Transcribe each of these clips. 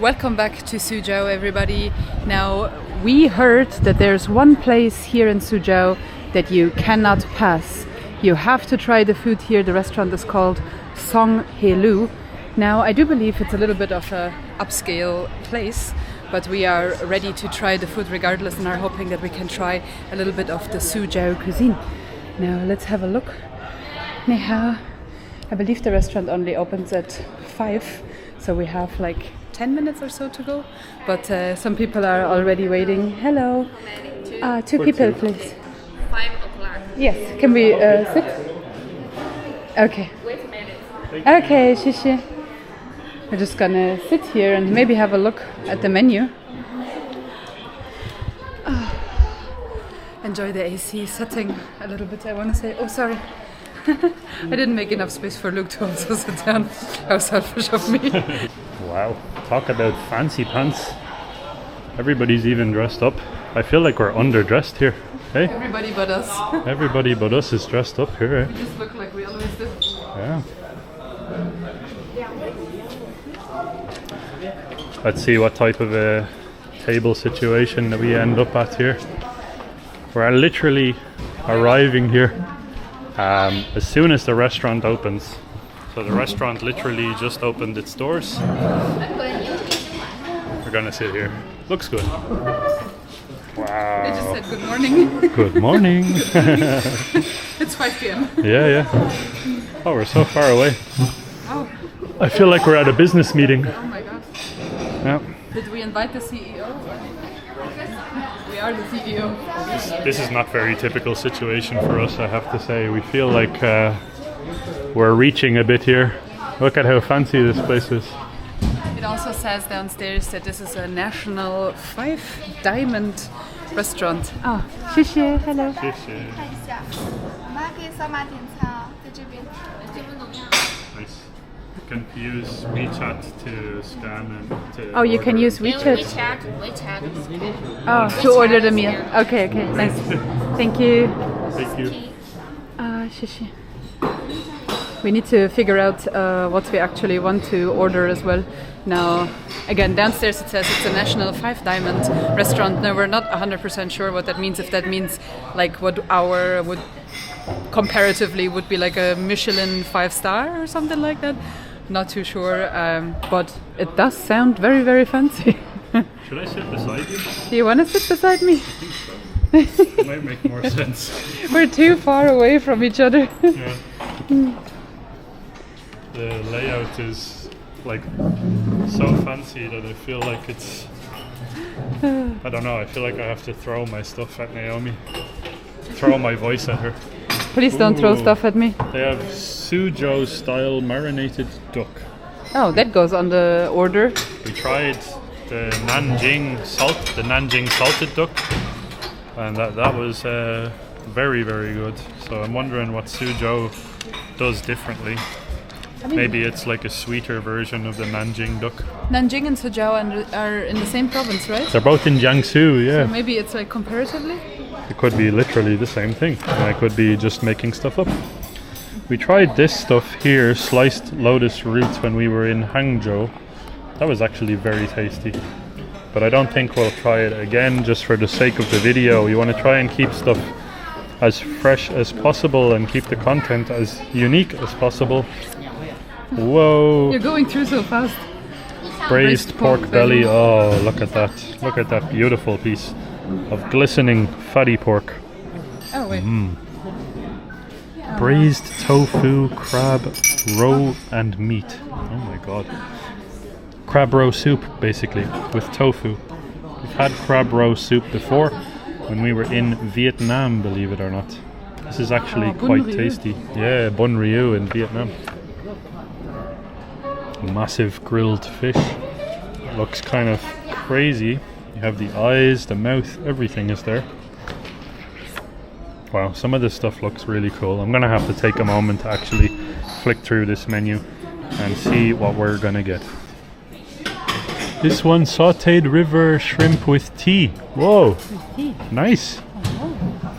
Welcome back to Suzhou, everybody. Now, we heard that there's one place here in Suzhou that you cannot pass. You have to try the food here. The restaurant is called Songhelou. Now, I do believe it's a little bit of a upscale place, but we are ready to try the food regardless and are hoping that we can try a little bit of the Suzhou cuisine. Now, let's have a look. Ni hao. I believe the restaurant only opens at 5, so we have like 10 minutes or so to go, but some people are already waiting. Hello. Two people, please. 5 o'clock. Yes. Can we sit? Okay. Wait a minute. Okay, shishi. We're just gonna sit here and maybe have a look at the menu. Enjoy the AC setting a little bit, I want to say. Oh, sorry. I didn't make enough space for Luke to also sit down. How selfish of me. Wow, talk about fancy pants. Everybody's even dressed up. I feel like we're underdressed here. Hey? Everybody but us. Everybody but us is dressed up here. Eh? We just look like we always do. Yeah. Let's see what type of a table situation that we end up at here. We're literally arriving here as soon as the restaurant opens. So the restaurant literally just opened its doors. We're gonna sit here. Looks good. Wow. They just said good morning. Good morning. It's 5 p.m. Yeah. Oh, we're so far away. Oh. I feel like we're at a business meeting. Oh my gosh. Yeah. Did we invite the CEO? We are the CEO. This is not very typical situation for us, I have to say. We feel like we're reaching a bit here. Look at how fancy this place is. It also says downstairs that this is a national 5-diamond restaurant. Oh, shishi, hello. Shishi. Nice. You can use WeChat to scan and to Oh, you can use WeChat. WeChat. Oh, to order the meal. Okay, nice. Thank you. Thank you. Shishi. We need to figure out what we actually want to order as well. Now, again, downstairs it says it's a national 5-diamond restaurant. Now, we're not 100% sure what that means. If that means like what our would comparatively would be like a Michelin 5-star or something like that. Not too sure, but it does sound very, very fancy. Should I sit beside you? Do you want to sit beside me? It might make more sense. We're too far away from each other. Yeah. The layout is like so fancy that I feel like it's... I don't know, I feel like I have to throw my stuff at Naomi. Throw my voice at her. Please don't throw stuff at me. They have Suzhou style marinated duck. Oh, that goes on the order. We tried the Nanjing salted duck, and that was very, very good. So I'm wondering what Suzhou does differently. Maybe it's like a sweeter version of the Nanjing duck. Nanjing and Suzhou are in the same province, right? They're both in Jiangsu, yeah. So maybe it's like comparatively? It could be literally the same thing. I could be just making stuff up. We tried this stuff here, sliced lotus roots, when we were in Hangzhou. That was actually very tasty. But I don't think we'll try it again just for the sake of the video. We want to try and keep stuff as fresh as possible and keep the content as unique as possible. Whoa! You're going through so fast. Braised pork belly. Oh, look at that. Look at that beautiful piece of glistening fatty pork. Oh, wait. Braised tofu, crab, roe and meat. Oh my god. Crab roe soup, basically, with tofu. We've had crab roe soup before when we were in Vietnam, believe it or not. This is actually quite tasty. Yeah, Bun Ryu in Vietnam. Massive grilled fish. Looks kind of crazy. You have the eyes, the mouth, everything is there. Wow, some of this stuff looks really cool. I'm gonna have to take a moment to actually flick through this menu and see what we're gonna get. This one, sauteed river shrimp with tea. Whoa, nice.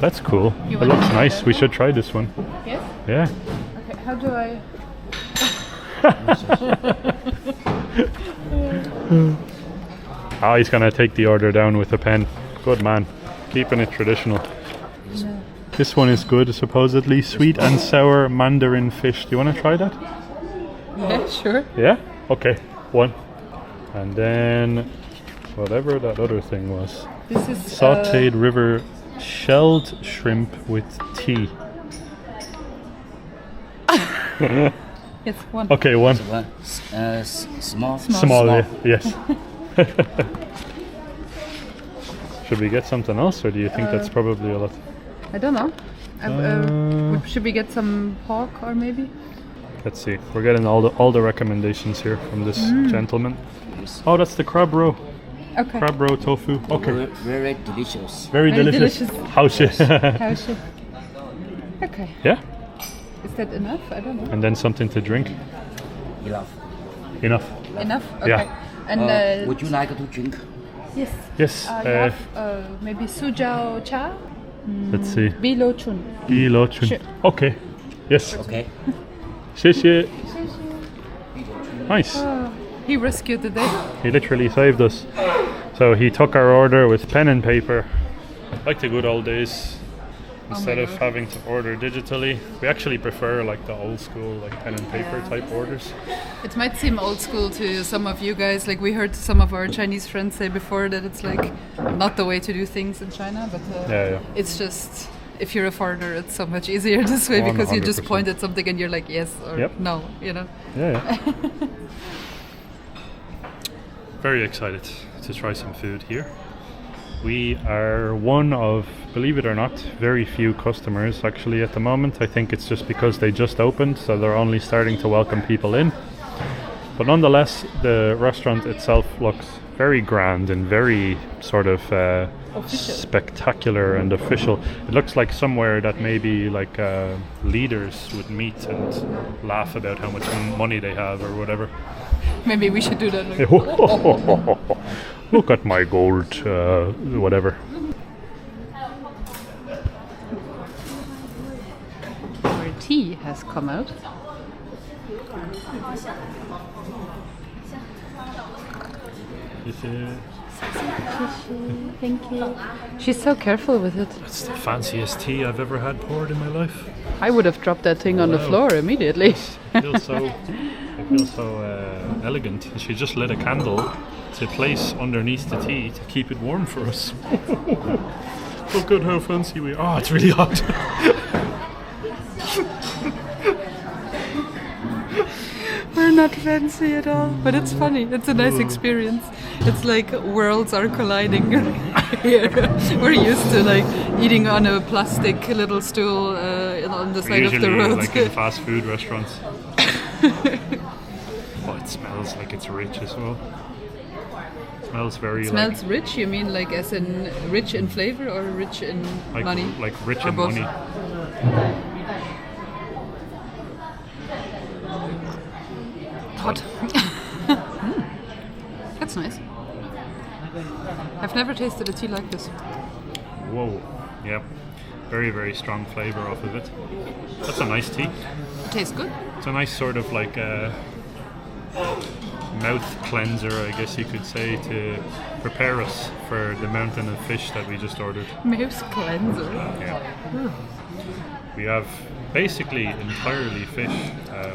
That's cool. It looks nice. We should try this one. Yes? Yeah. Okay, how do I... Oh, he's gonna take the order down with a pen. Good man. Keeping it traditional. Yeah. This one is good, supposedly. Sweet and sour mandarin fish. Do you want to try that? Yeah, sure. Yeah? Okay. One. And then whatever that other thing was. This is Sauteed river shelled shrimp with tea. It's one. Okay, one. One, small. Small, yeah, yes. Should we get something else, or do you think that's probably a lot? I don't know. Should we get some pork or maybe? Let's see. We're getting all the recommendations here from this gentleman. Oh, that's the crab roe. Okay. Crab roe tofu. Okay. Very delicious. Very delicious. delicious. How's it? How's it? Okay. Yeah. Is that enough? I don't know. And then something to drink. Enough. Enough. Enough? Okay. Yeah. And Would you like to drink? yes. Yes. You have maybe Suzhou cha? Let's see. Bilo chun. Lo chun. Sure. Okay. Yes. Okay. 谢谢. Nice. He rescued the day. He literally saved us. So he took our order with pen and paper, like the good old days. Instead of having to order digitally, we actually prefer like the old school, like pen and paper type orders. It might seem old school to some of you guys. Like we heard some of our Chinese friends say before that it's like not the way to do things in China, but Yeah. it's just if you're a foreigner, it's so much easier this way because you just 100%. point at something and you're like yes or Yep. no, you know. Yeah. Very excited to try some food here. We are one of, believe it or not, very few customers actually at the moment. I think it's just because they just opened, so they're only starting to welcome people in. But nonetheless, the restaurant itself looks very grand and very sort of spectacular and official. It looks like somewhere that maybe like leaders would meet and laugh about how much money they have or whatever. Maybe we should do that. Like, Look at my gold, whatever. our tea has come out. Thank you. She's so careful with it. It's the fanciest tea I've ever had poured in my life. I would have dropped that thing on the Wow. floor immediately. It feels so elegant. And she just lit a candle to place underneath the tea to keep it warm for us. Look at how fancy we are. Oh, it's really hot. We're not fancy at all, but it's funny. It's a nice experience. It's like worlds are colliding here. We're used to like eating on a plastic little stool on the side of the Usually road. like in fast food restaurants. Oh, it smells like it's rich as well. It smells very Smells rich? You mean like as in rich in flavor or rich in like money? like rich Or in both? money. Hot. That's nice. I've never tasted a tea like this. Whoa. Yeah. Very, very strong flavour off of it. That's a nice tea. It tastes good. It's a nice sort of like mouth cleanser, I guess you could say, to prepare us for the mountain of fish that we just ordered. Mouse cleanser. Yeah. We have basically entirely fish,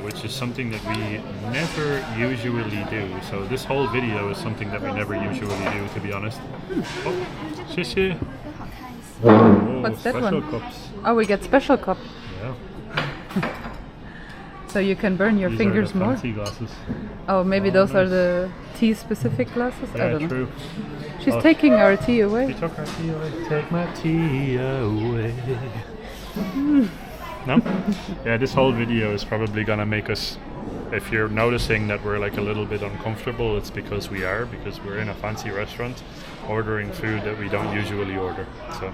which is something that we never usually do. So this whole video is something that we never usually do, to be honest. Oh, shishi. Oh, What's that special one? cups. Oh, we get special cup. Yeah. So you can burn your These fingers are the more. fancy glasses. Oh, maybe those are nice. the tea-specific glasses? I Yeah, don't know. true. She's Oh. taking our tea You away. took our tea away. Take my tea away. No? Yeah, this whole video is probably gonna make us, if you're noticing that we're like a little bit uncomfortable, it's because we're in a fancy restaurant ordering food that we don't usually order. So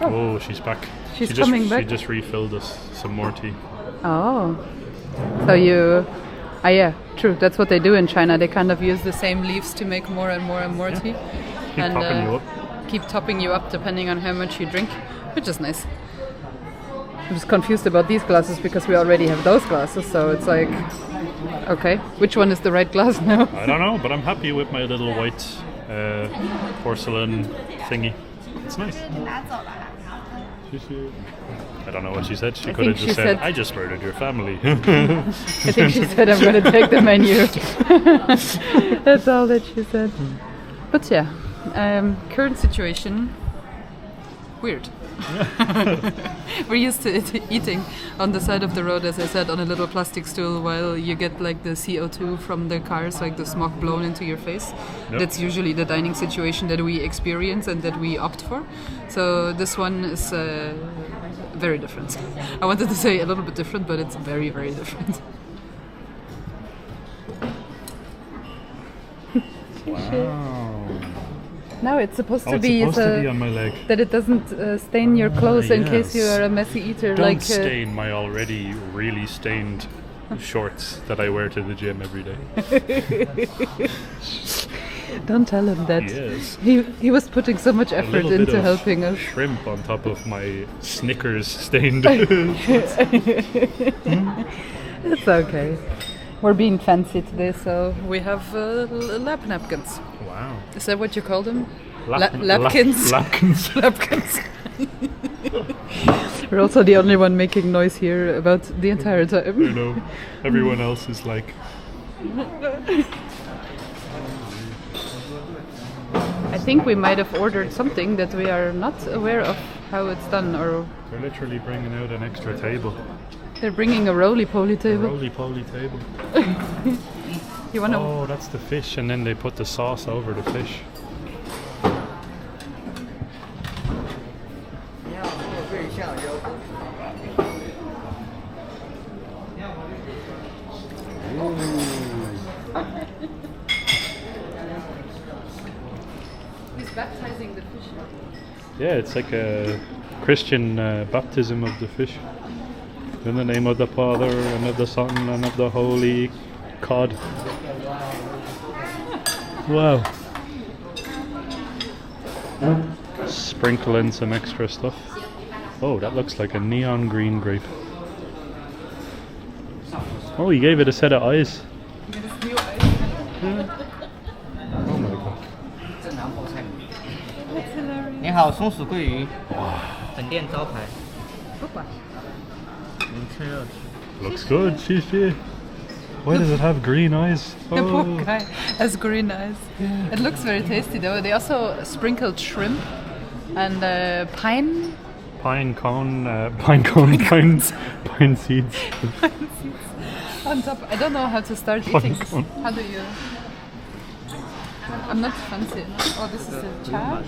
oh, she's back. She's She coming back. She just refilled us some more tea. Oh. So you... Ah, yeah, true. That's what they do in China. They kind of use the same leaves to make more and more and more tea. Keep topping you up. Keep topping you up depending on how much you drink, which is nice. I'm just confused about these glasses because we already have those glasses, so it's like... Okay, which one is the right glass now? I don't know, but I'm happy with my little white porcelain thingy. It's nice. I don't know what she said. She could have just said, I just murdered your family. I think she said, I'm going to take the menu. That's all that she said. But yeah, current situation, weird. We're used to eating on the side of the road, as I said, on a little plastic stool, while you get like the CO2 from the cars, like the smoke blown into your face. Yep. That's usually the dining situation that we experience and that we opt for. So this one is very different. I wanted to say a little bit different, but it's very, very different. Wow. No, it's supposed to it's be supposed to be on my leg. That it doesn't stain your clothes in case you are a messy eater. Don't stain my already really stained shorts that I wear to the gym every day. Don't tell him that. Yes. He was putting so much effort into helping us. Shrimp on top of my Snickers stained shorts. It's okay. We're being fancy today, so we have lap napkins. Wow. Is that what you call them? Lapkins. Lapkins. Lapkins. We're also the only one making noise here about the entire time. I know. Everyone else is like... I think we might have ordered something that we are not aware of how it's done, or... They're literally bringing out an extra table. They're bringing a roly-poly table. A roly-poly table. You wanna... Oh, that's the fish, and then they put the sauce over the fish. He's baptizing the fish. Yeah, it's like a Christian baptism of the fish. In the name of the Father, and of the Son, and of the Holy Cod. Wow. Sprinkle in some extra stuff. Oh, that looks like a neon green grape. Oh, he gave it a set of eyes. Yeah. Oh my god. 你好，松鼠桂鱼，本店招牌。 Looks good, shishi. Why does it have green eyes? The poor guy has green eyes. It looks very tasty though. They also sprinkled shrimp and pine seeds. Pine seeds on top. I don't know how to start eating this. How do you... I'm not fancy. Oh, this is a chow?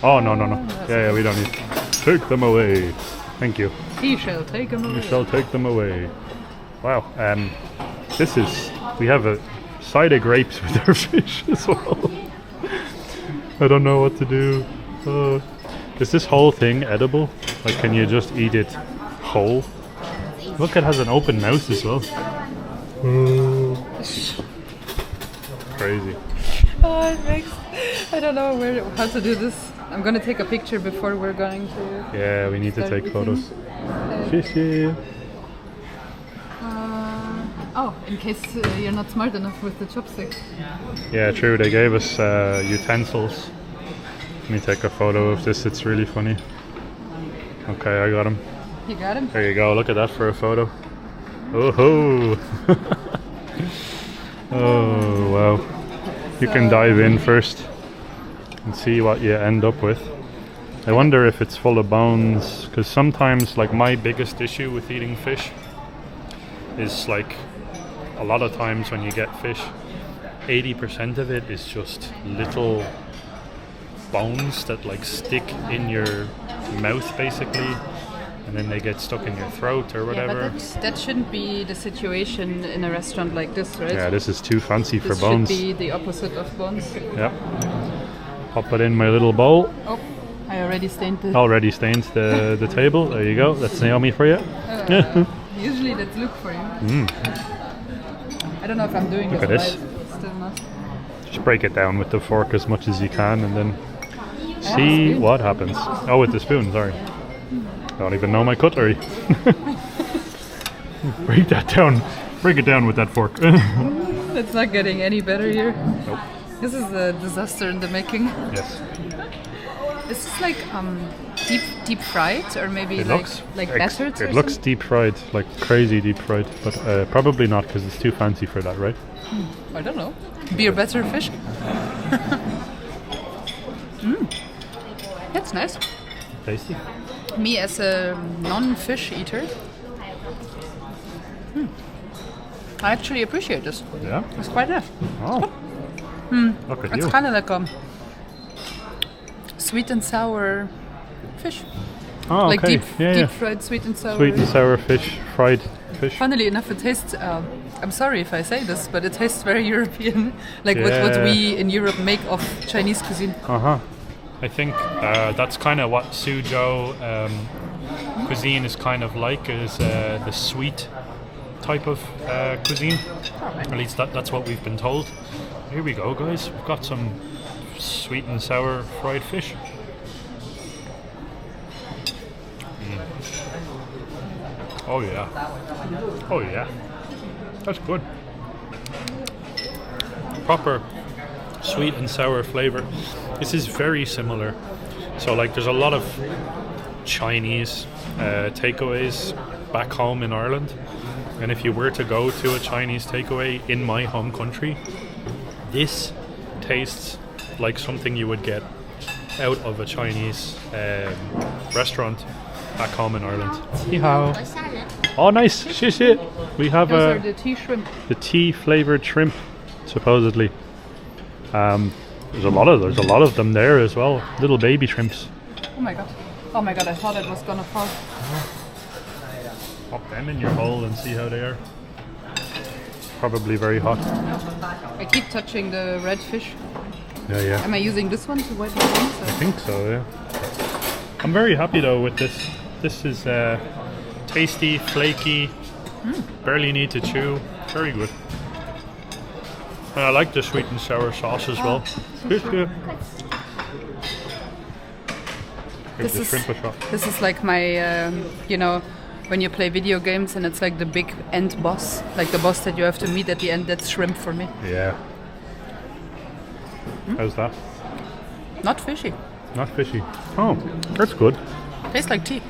Oh, no. Yeah, we don't need. Take them away. Thank you. He shall take them away. You shall take them away. Wow. We have a side of grapes with our fish as well. I don't know what to do. Is this whole thing edible? Like, can you just eat it whole? Look, it has an open mouth as well. Crazy. Oh, it makes... I don't know how to do this. I'm gonna take a picture before we're going to... Yeah, we need to take photos. Shishi. In case you're not smart enough with the chopsticks. Yeah, true. They gave us utensils. Let me take a photo of this. It's really funny. Okay, I got him. You got him? There you go. Look at that for a photo. Oh, oh wow. You can dive in first and see what you end up with. I wonder if it's full of bones, because sometimes, like, my biggest issue with eating fish is, like, a lot of times when you get fish, 80% of it is just little bones that, like, stick in your mouth basically, and then they get stuck in your throat or whatever. Yeah, but that shouldn't be the situation in a restaurant like this, right? Yeah, this is too fancy for this bones. Should be the opposite of bones. Yeah. Pop it in my little bowl. Oh, I already stained the... Already stained the table. There you go. That's Naomi for you. Usually that's Luke for you. I don't know if I'm doing Look this at this. right. Still not. Just break it down with the fork as much as you can, and then see what happens. Oh, with the spoon, sorry. Don't even know my cutlery. Break that down Break it down with that fork. It's not getting any better here. Nope. This is a disaster in the making. Yes. Is this like deep fried or maybe It like looks battered? It looks deep fried, like crazy deep fried, but probably not because it's too fancy for that, right? I don't know. Beer better fish. That's nice. Tasty. Me as a non-fish eater, I actually appreciate this. Yeah. It's quite nice. Oh. Look at It's you. kind of like a sweet and sour fish. Oh, Like okay. deep fried sweet and sour. Sweet and sour fish, fried fish. Funnily enough, it tastes. I'm sorry if I say this, but it tastes very European, like what Yeah. we in Europe make of Chinese cuisine. I think that's kind of what Suzhou cuisine is kind of like, is the sweet type of cuisine. At least that's what we've been told. Here we go, guys. We've got some sweet and sour fried fish. Oh yeah. Oh yeah. That's good. Proper sweet and sour flavor. This is very similar. So like there's a lot of Chinese takeaways back home in Ireland. And if you were to go to a Chinese takeaway in my home country, this tastes like something you would get out of a Chinese restaurant back home in Ireland. Ni hao. 和虾仁。 Oh, nice. 谢谢. We have Those are the tea shrimp. the tea flavored shrimp, supposedly. There's a lot of them there as well. Little baby shrimps. Oh my god. Oh my god, I thought it was gonna fall. Pop them in your bowl and see how they are. Probably very hot. I keep touching the red fish. Yeah. Am I using this one to wipe my hands? I think so, yeah. I'm very happy though with this. This is tasty, flaky, barely need to chew. Very good. And I like the sweet and sour sauce as well. Good. Give This the is- shrimp a shot. This is like my, when you play video games and it's like the big end boss, like the boss that you have to meet at the end, that's shrimp for me. Yeah. How's that? Not fishy. Not fishy. Oh, that's good. Tastes like tea.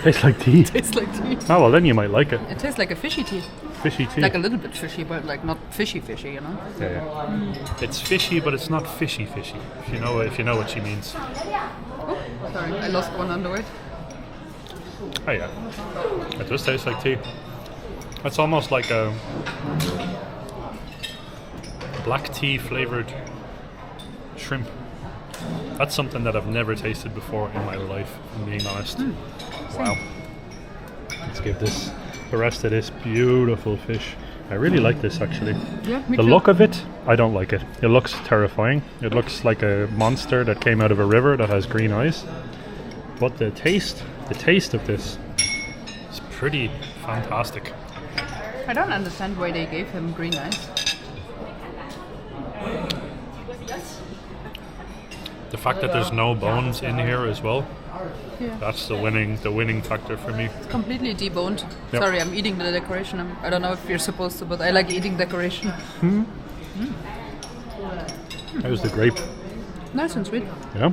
Tastes like tea. Tastes like tea. Oh, well then you might like it. It tastes like a fishy tea. Fishy tea. Like a little bit fishy, but like not fishy, you know? Yeah. It's fishy, but it's not fishy. If you know what she means. Oh, sorry, I lost one on the way. Oh yeah. It does taste like tea. It's almost like a black tea flavored shrimp. That's something that I've never tasted before in my life, if I'm being honest. Wow. Let's give this the rest of this beautiful fish. I really like this actually. Yeah, me The too. look of it, I don't like it. It looks terrifying. It looks like a monster that came out of a river that has green eyes. But the taste of this is pretty fantastic. I don't understand why they gave him green eyes. The fact that there's no bones in here as well, Yeah. that's the winning factor for me. It's completely deboned. Yep. Sorry, I'm eating the decoration. I don't know if you're supposed to, but I like eating decoration. How's the grape? Nice and sweet. Yeah.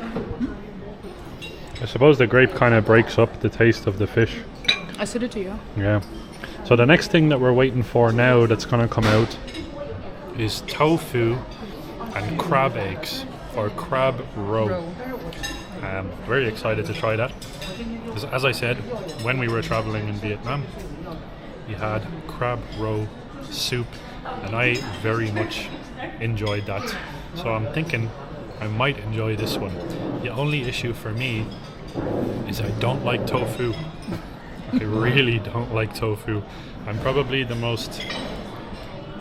I suppose the grape kind of breaks up the taste of the fish. Acidity, yeah. Yeah. So the next thing that we're waiting for now that's going to come out is tofu and crab eggs, or crab roe. Very excited to try that. As I said, when we were traveling in Vietnam, we had crab roe soup, and I very much enjoyed that. So I'm thinking I might enjoy this one. The only issue for me is I don't like tofu. I really don't like tofu. I'm probably the most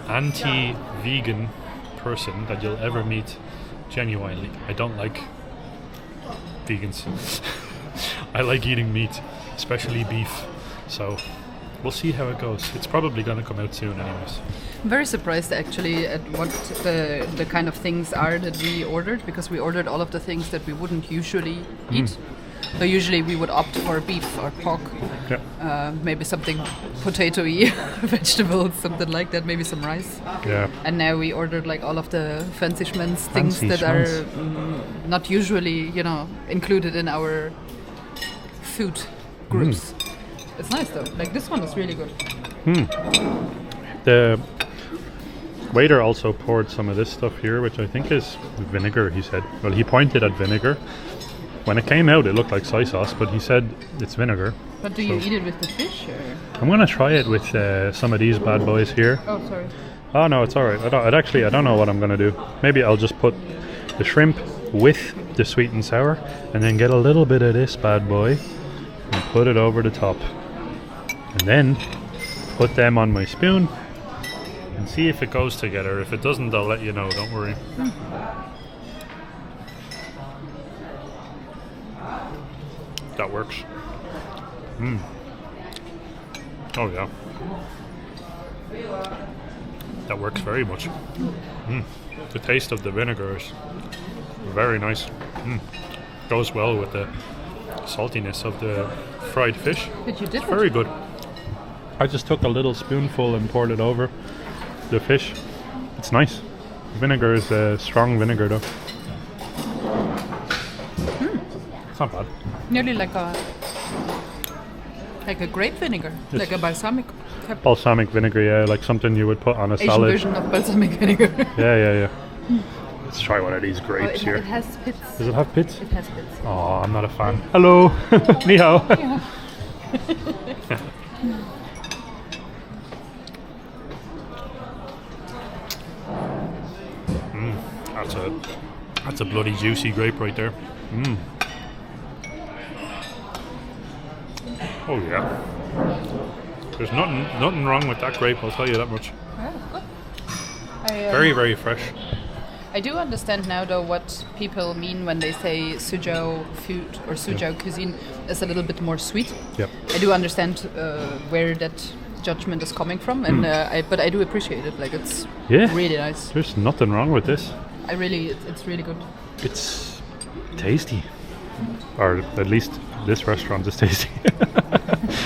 anti-vegan person that you'll ever meet, genuinely. I don't like vegans. I like eating meat, especially beef. So we'll see how it goes. It's probably going to come out soon anyways. I'm very surprised actually at what the kind of things are that we ordered, because we ordered all of the things that we wouldn't usually eat. So usually we would opt for beef or pork. Yeah. Maybe something potato-y, vegetables, something like that. Maybe some rice. Yeah. And now we ordered like all of the fancy schmanz things that are not usually, included in our food groups. It's nice though. Like this one is really good. The waiter also poured some of this stuff here, which I think is vinegar, he said. Well, he pointed at vinegar. When it came out, it looked like soy sauce, but he said it's vinegar. But do you eat it with the fish? Or? I'm going to try it with some of these bad boys here. Oh, sorry. Oh, no, it's all right. I don't know what I'm going to do. Maybe I'll just put the shrimp with the sweet and sour, and then get a little bit of this bad boy and put it over the top. And then put them on my spoon and see if it goes together. If it doesn't, I'll let you know, don't worry. That works. Oh yeah. That works very much. The taste of the vinegar is very nice. Goes well with the saltiness of the fried fish. But you did Very good. I just took a little spoonful and poured it over the fish. It's nice. Vinegar is a strong vinegar though. It's not bad. Nearly like a grape vinegar, Yes. like a balsamic. Balsamic vinegar, yeah, like something you would put on a Asian salad. version of balsamic vinegar. Yeah. Let's try one of these grapes here. It has pits. Does it have pits? It has pits. Oh, I'm not a fan. Hello. Ni hao. That's a bloody juicy grape right there. Oh yeah. There's nothing wrong with that grape, I'll tell you that much. Yeah, good. Very, very fresh. I do understand now, though, what people mean when they say Suzhou food or Suzhou cuisine is a little bit more sweet. Yep. I do understand where that judgment is coming from, and but I do appreciate it. Like it's really nice. There's nothing wrong with this. It's really good. It's tasty. Or at least this restaurant is tasty.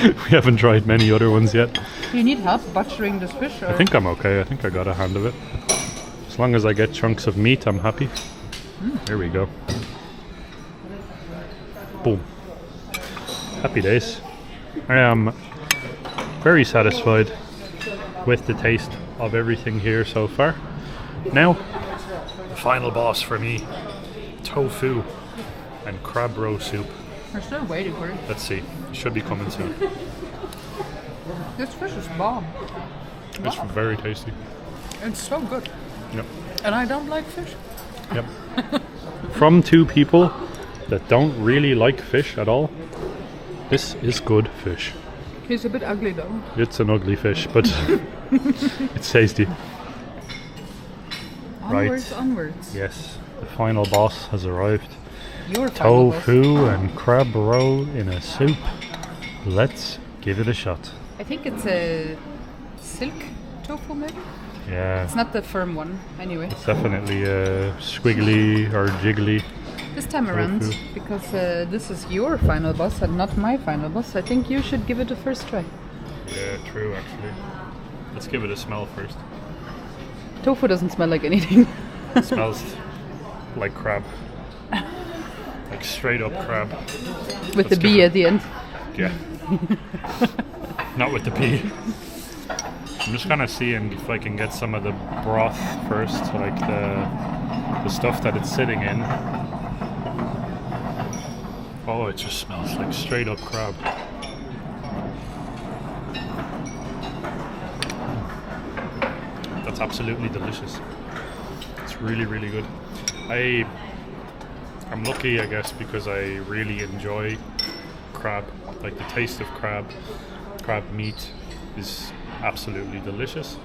We haven't tried many other ones yet. Do you need help butchering this fish? Or? I think I'm okay. I think I got a hand of it. As long as I get chunks of meat, I'm happy. There we go. Boom. Happy days. I am very satisfied with the taste of everything here so far. Now, the final boss for me. Tofu and crab roe soup. We're still waiting for it. Let's see. It should be coming soon. This fish is bomb. It's very tasty. It's so good. Yep. And I don't like fish. Yep. From two people that don't really like fish at all, this is good fish. He's a bit ugly though. It's an ugly fish, but it's tasty. Onwards. Yes, the final boss has arrived. Your final boss. Tofu and crab roe in a soup. Let's give it a shot. I think it's a silk tofu maybe? Yeah. It's not the firm one, anyway. It's definitely squiggly or jiggly. This time around, Tofu. because this is your final boss and not my final boss, I think you should give it a first try. Yeah, true actually. Let's give it a smell first. Tofu doesn't smell like anything. It smells like crab. Like straight up crab. With the bee at the end. Yeah. Not with the pea. I'm just gonna see if I can get some of the broth first, like the stuff that it's sitting in. Oh, it just smells like straight up crab. That's absolutely delicious. It's really, really good. I'm lucky, I guess, because I really enjoy crab. Like the taste of crab meat is absolutely delicious.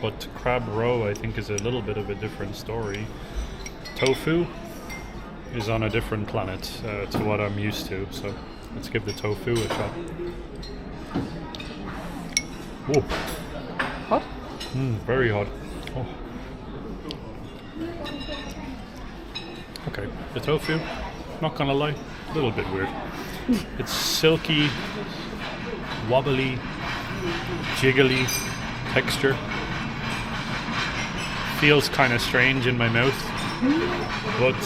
But crab roe, I think, is a little bit of a different story. Tofu is on a different planet to what I'm used to, so let's give the tofu a shot. Whoa. Hot? Very hot. Oh. Okay, the tofu, not gonna lie, a little bit weird. It's silky, wobbly, jiggly texture. Feels kind of strange in my mouth, but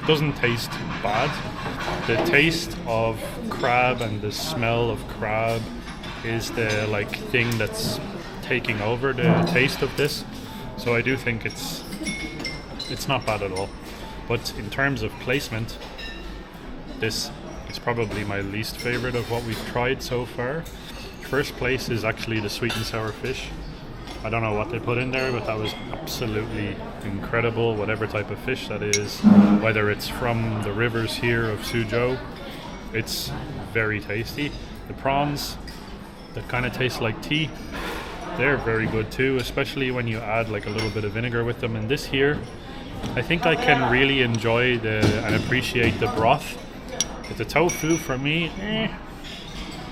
doesn't taste bad. The taste of crab and the smell of crab is the like thing that's taking over the taste of this. So I do think it's not bad at all. But in terms of placement, this is probably my least favorite of what we've tried so far. First place is actually the sweet and sour fish. I don't know what they put in there, but that was absolutely incredible, whatever type of fish that is. Whether it's from the rivers here of Suzhou, it's very tasty. The prawns that kind of taste like tea, they're very good too, especially when you add like a little bit of vinegar with them. And this here, I think I can really enjoy and appreciate the broth. But the tofu for me,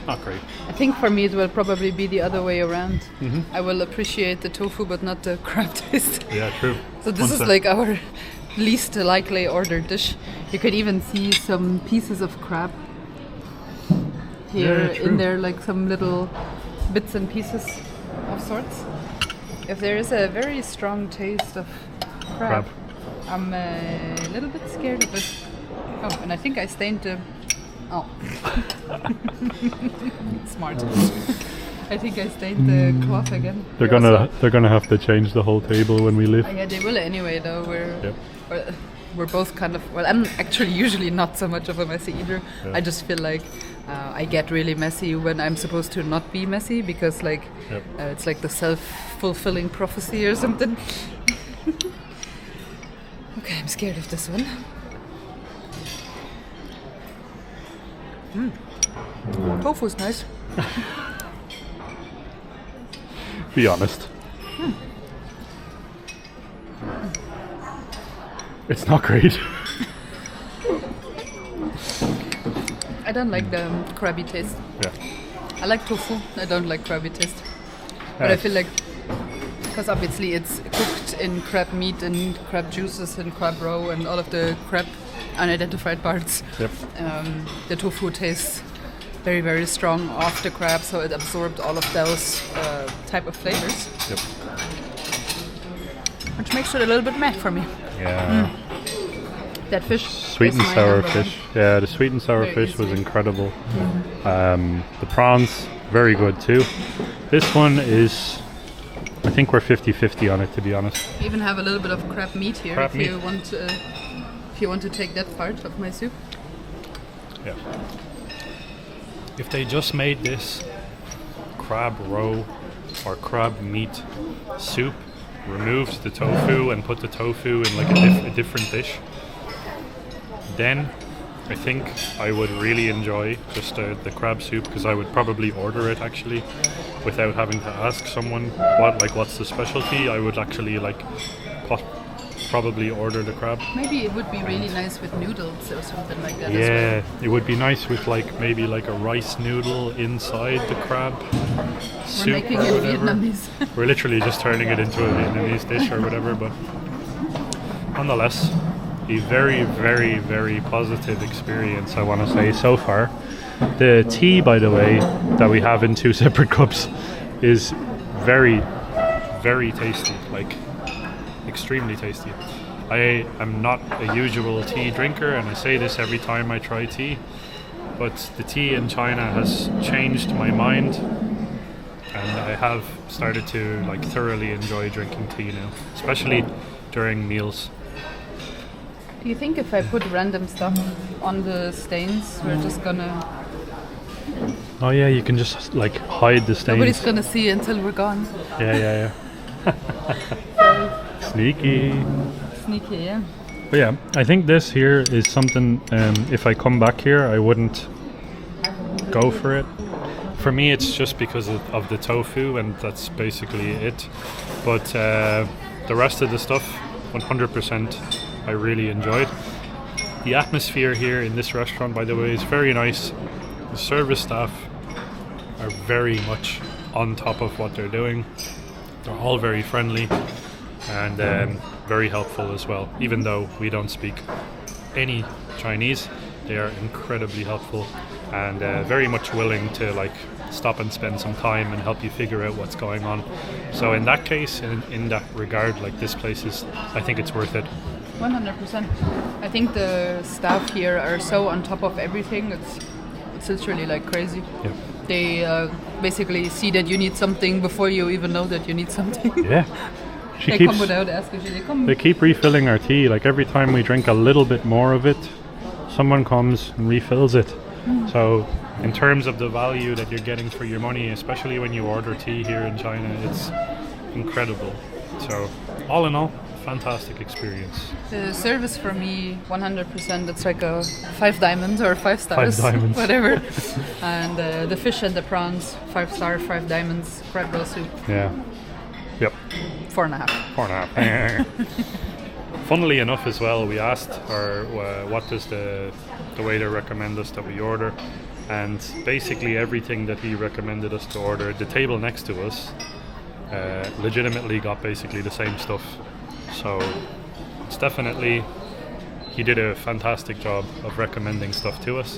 not great. I think for me it will probably be the other way around. I will appreciate the tofu but not the crab taste. Yeah, true. So this is like our least likely ordered dish. You could even see some pieces of crab here in there, like some little bits and pieces of sorts. If there is a very strong taste of crab. I'm a little bit scared of it. Oh, and I think I stained the... Oh. Smart. I think I stained the cloth again. They're gonna have to change the whole table when we leave. Yeah, they will anyway though. We're both kind of... Well, I'm actually usually not so much of a messy eater. Yeah. I just feel like I get really messy when I'm supposed to not be messy because like it's like the self-fulfilling prophecy or something. Okay, I'm scared of this one. Tofu's nice. Be honest. It's not great. I don't like the crabby taste. Yeah. I like tofu. I don't like crabby taste. But I feel like, because obviously it's cooked in crab meat and crab juices and crab roe and all of the crab unidentified parts. Yep. The tofu tastes very, very strong off the crab, so it absorbed all of those type of flavors. Yep. Which makes it a little bit meh for me. Yeah. That fish. Sweet and sour fish. Yeah, the sweet and sour fish was incredible. The prawns, very good too. This one is, I think we're 50-50 on it, to be honest. I even have a little bit of crab meat here you want if you want to take that part of my soup. Yeah. If they just made this crab roe or crab meat soup, removed the tofu and put the tofu in like a different dish, then I think I would really enjoy just the crab soup, because I would probably order it actually without having to ask someone what's the specialty. I would actually probably order the crab. Maybe it would be really nice with noodles or something like that. Yeah, as well. it would be nice with maybe a rice noodle inside the crab soup. We're making it Vietnamese. We're literally just turning it into a Vietnamese dish or whatever, but nonetheless, a very, very, very positive experience, I want to say, so far. The tea, by the way, that we have in 2 separate cups is very, very tasty, extremely tasty. I am not a usual tea drinker, and I say this every time I try tea, but the tea in China has changed my mind, and I have started to thoroughly enjoy drinking tea now, especially during meals. Do you think if I put random stuff on the stains, we're just gonna... Oh yeah, you can just hide the stains. Nobody's gonna see until we're gone. Yeah. Sneaky. Sneaky, yeah. But yeah, I think this here is something, if I come back here, I wouldn't go for it. For me, it's just because of the tofu, and that's basically it. But the rest of the stuff, 100%, I really enjoyed. The atmosphere here in this restaurant, by the way, is very nice. The service staff are very much on top of what they're doing. They're all very friendly and very helpful as well. Even though we don't speak any Chinese, They are incredibly helpful and very much willing to like stop and spend some time and help you figure out what's going on. So in that case, in that regard, like this place is, I think it's worth it. 100%. I think the staff here are so on top of everything. It's literally like crazy. Yeah. They basically see that you need something before you even know that you need something. Yeah. They come without asking. They keep refilling our tea. Like every time we drink a little bit more of it, someone comes and refills it. So in terms of the value that you're getting for your money, especially when you order tea here in China, it's incredible. So all in all, fantastic experience. The service for me, 100%, it's like a 5 diamonds or 5 stars, 5 diamonds. whatever. And the fish and the prawns, 5 star, 5 diamonds, crab roll soup. Yeah. Yep. 4.5. 4.5. Funnily enough as well, we asked her what does the waiter recommend us that we order, and basically everything that he recommended us to order, the table next to us legitimately got basically the same stuff. So it's definitely, he did a fantastic job of recommending stuff to us,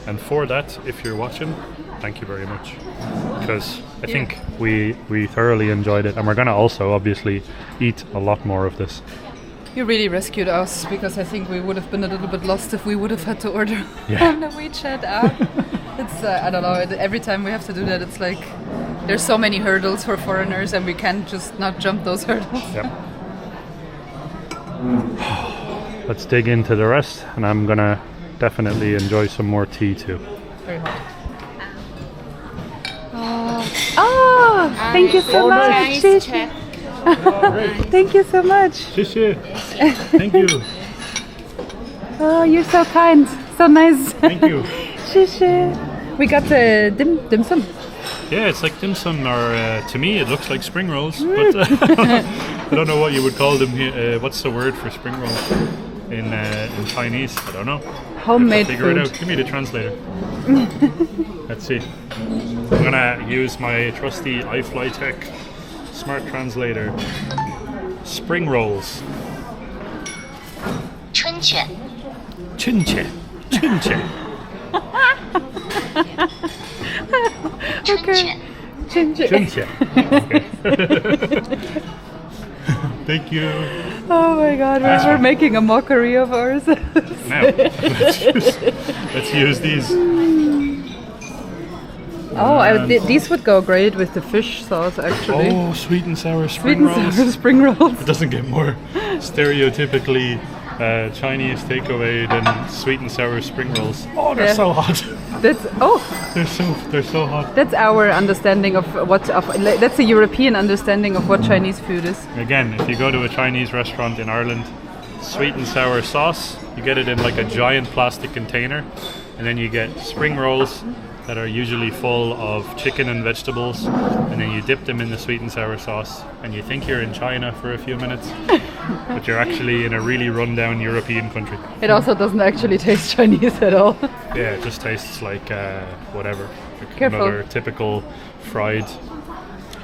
and for that, if you're watching, thank you very much, because I think we thoroughly enjoyed it, and we're going to also obviously eat a lot more of this. You really rescued us, because I think we would have been a little bit lost if we would have had to order on the WeChat app. It's I don't know, every time we have to do that, it's like there's so many hurdles for foreigners and we can't just not jump those hurdles. Yep. Let's dig into the rest, and I'm gonna definitely enjoy some more tea too. Very hot. Oh, thank you so much. Chinese check. Thank you so much. 谢谢. Thank you. Oh, you're so kind. So nice. Thank you. 谢谢. We got the dim sum. Yeah, it's like dim sum, or to me it looks like spring rolls, but I don't know what you would call them here. What's the word for spring rolls in Chinese? I don't know. Homemade figure food. it out. Give me the translator. Let's see. I'm gonna use my trusty iFlyTech smart translator. Spring rolls. 春卷 Chinche. Chinche. 春卷 Chinche. Okay. Thank you. Oh my god, Nice we're one. making a mockery of ourselves. Now, let's use these. These would go great with the fish sauce, actually. Oh, sweet and sour Sweet spring and rolls. sour spring rolls. It doesn't get more stereotypically Chinese takeaway than sweet and sour spring rolls. Oh, they're Yeah. so hot. That's They're so hot. that's our understanding of that's a European understanding of what Chinese food is. Again, if you go to a Chinese restaurant in Ireland, sweet and sour sauce, you get it in like a giant plastic container, and then you get spring rolls that are usually full of chicken and vegetables, and then you dip them in the sweet and sour sauce, and you think you're in China for a few minutes, but you're actually in a really rundown European country. It also doesn't actually taste Chinese at all. Yeah, it just tastes like whatever. Like Careful. another typical fried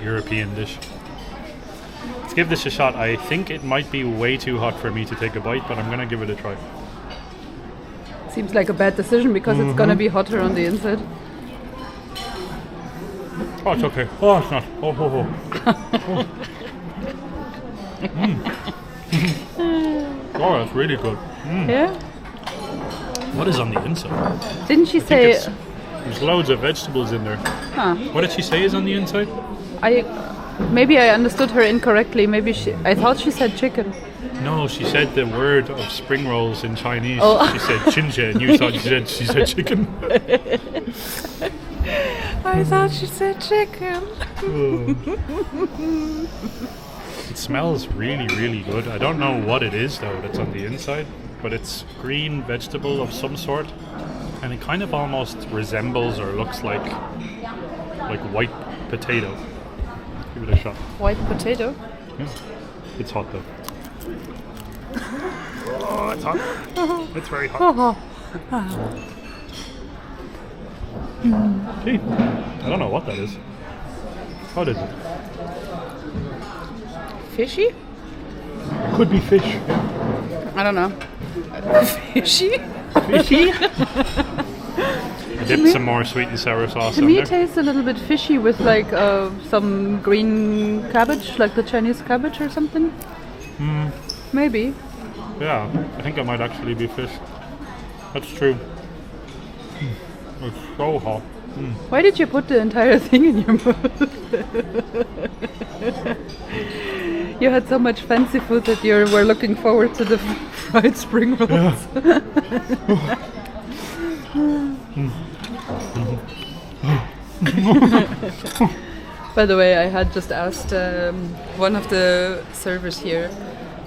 European dish. Let's give this a shot. I think it might be way too hot for me to take a bite, but I'm gonna give it a try. Seems like a bad decision because it's gonna be hotter on the inside. Oh, it's okay. Oh, it's not. Oh. Oh, that's really good. Yeah? What is on the inside? Didn't she I think say there's loads of vegetables in there. huh. What did she say is on the inside? Maybe I understood her incorrectly. I thought she said chicken. No, she said the word of spring rolls in Chinese. Oh. She said chinche, and you thought she said chicken. I thought she said chicken. It smells really, really good. I don't know what it is though that's on the inside, but it's green vegetable of some sort, and it kind of almost resembles or looks like white potato. Give it a shot. White potato. Yeah. It's hot though. Oh, it's hot. It's very hot. Gee, I don't know what that is. What is it? Fishy? Could be fish. I don't know. Fishy? Fishy? I dipped some more sweet and sour sauce To on me, there. it tastes a little bit fishy with like some green cabbage, like the Chinese cabbage or something. Maybe. Yeah, I think it might actually be fish. That's true. It's so hot. Why did you put the entire thing in your mouth? You had so much fancy food that you were looking forward to the fried spring rolls. By the way, I had just asked one of the servers here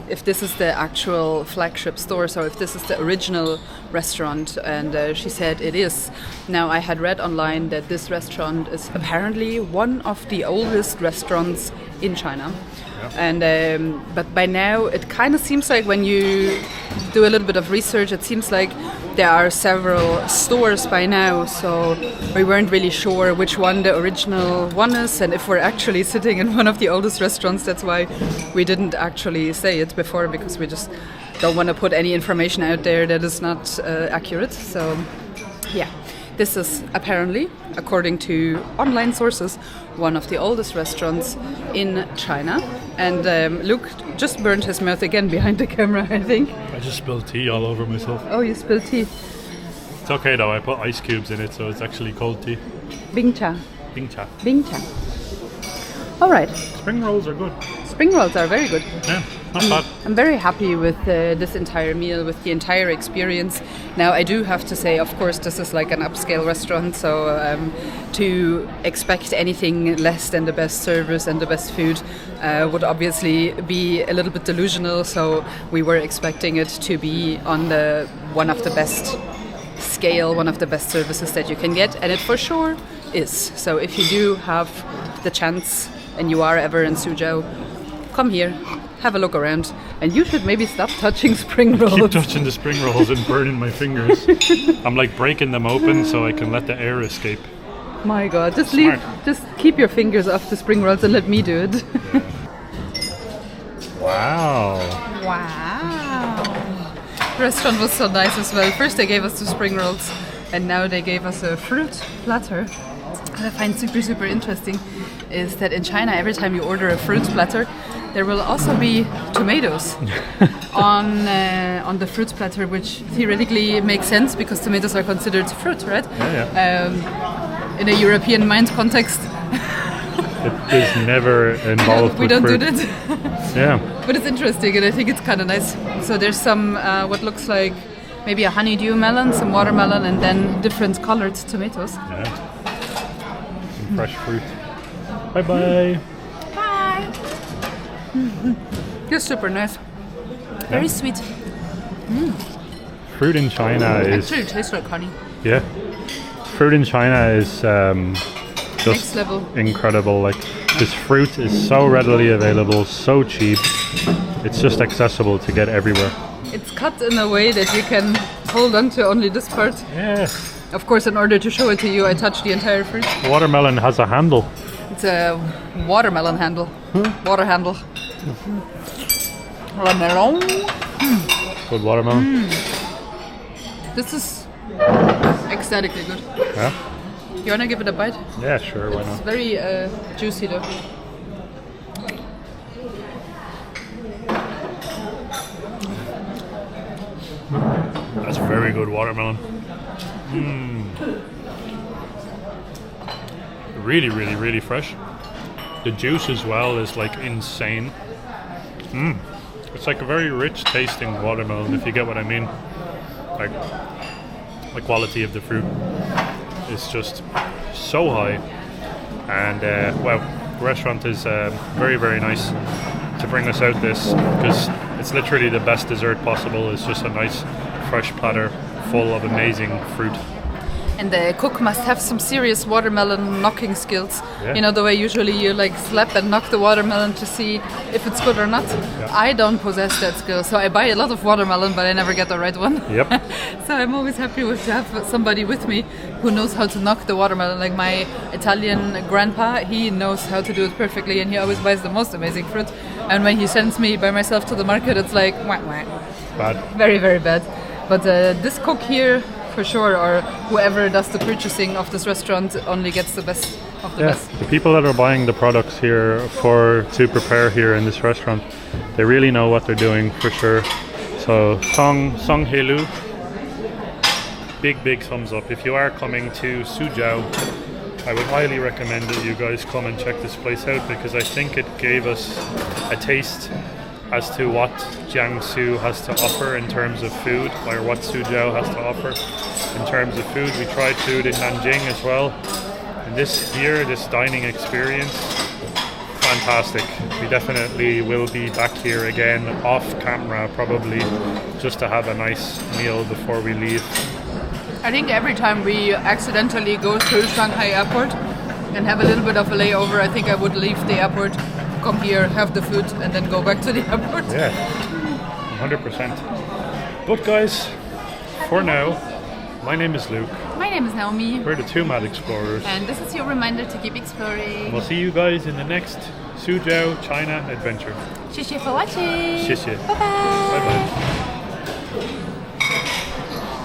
if this is the actual flagship store, so if this is the original restaurant, and she said it is. Now, I had read online that this restaurant is apparently one of the oldest restaurants in China. And but by now it kind of seems like when you do a little bit of research, it seems like there are several stores by now, so we weren't really sure which one the original one is, and if we're actually sitting in one of the oldest restaurants. That's why we didn't actually say it before, because we just don't want to put any information out there that is not accurate. So yeah, this is apparently, according to online sources, one of the oldest restaurants in China. And Luke just burned his mouth again behind the camera, I think. I just spilled tea all over myself. Oh, you spilled tea. It's okay though, I put ice cubes in it, so it's actually cold tea. Bing cha. Bing cha. Bing cha. All right. Spring rolls are good. Spring rolls are very good. Yeah, not bad. I'm very happy with this entire meal, with the entire experience. Now, I do have to say, of course, this is like an upscale restaurant, so to expect anything less than the best service and the best food would obviously be a little bit delusional. So we were expecting it to be on the one of the best scale, one of the best services that you can get, and it for sure is. So if you do have the chance and you are ever in Suzhou, come here, have a look around, and you should maybe stop touching spring rolls. Keep touching the spring rolls and burning my fingers. I'm like breaking them open so I can let the air escape. My God, just Smart. just keep your fingers off the spring rolls and let me do it. Wow. Wow. The restaurant was so nice as well. First they gave us the spring rolls, and now they gave us a fruit platter. What I find super, super interesting is that in China, every time you order a fruit platter, there will also be tomatoes on the fruit platter, which theoretically makes sense because tomatoes are considered fruit, right? Yeah. In a European mind context, It is never involved we with don't fruit. do that. Yeah. But it's interesting, and I think it's kind of nice. So there's some what looks like maybe a honeydew melon, some watermelon, and then different colored tomatoes. Yeah. Some fresh fruit. Bye-bye. Bye. You're super nice. Very sweet. Fruit in China is... Actually, it tastes like honey. Yeah. Fruit in China is Next just level. incredible. Like, this fruit is so readily available, so cheap. It's just accessible to get everywhere. It's cut in a way that you can hold on to only this part. Yeah. Of course, in order to show it to you, I touched the entire fruit. Watermelon has a handle. It's a watermelon handle. Water handle. Watermelon. Good watermelon. This is ecstatically good. Yeah. You wanna give it a bite? Yeah, sure. Why It's not? very juicy though. That's very good watermelon. Really, really, really fresh. The juice as well is like insane. It's like a very rich tasting watermelon, if you get what I mean. Like, the quality of the fruit is just so high. And well, the restaurant is very, very nice to bring us out this, because it's literally the best dessert possible. It's just a nice fresh platter full of amazing fruit. And the cook must have some serious watermelon knocking skills. Yeah. You know, the way usually you like slap and knock the watermelon to see if it's good or not. Yeah. I don't possess that skill, so I buy a lot of watermelon, but I never get the right one. Yep. So I'm always happy to have somebody with me who knows how to knock the watermelon. Like my Italian grandpa, he knows how to do it perfectly, and he always buys the most amazing fruit. And when he sends me by myself to the market, it's like, wah, wah. Bad. Very, very bad. But this cook here, for sure, or whoever does the purchasing of this restaurant, only gets the best of the best. The people that are buying the products here to prepare here in this restaurant, they really know what they're doing for sure. So Songhelou, big thumbs up. If you are coming to Suzhou, I would highly recommend that you guys come and check this place out, because I think it gave us a taste as to what Jiangsu has to offer in terms of food, or what Suzhou has to offer in terms of food. We tried food in Nanjing as well, and this dining experience, fantastic. We definitely will be back here again off camera, probably just to have a nice meal before we leave. I think every time we accidentally go through Shanghai airport and have a little bit of a layover, I think I would leave the airport, come here, have the food, and then go back to the airport. Yeah, 100%. But guys, for now, my name is Luke. My name is Naomi. We're the two Mad Explorers. And this is your reminder to keep exploring. We'll see you guys in the next Suzhou China adventure. 谢谢 for watching. 谢谢. Bye bye. Bye bye.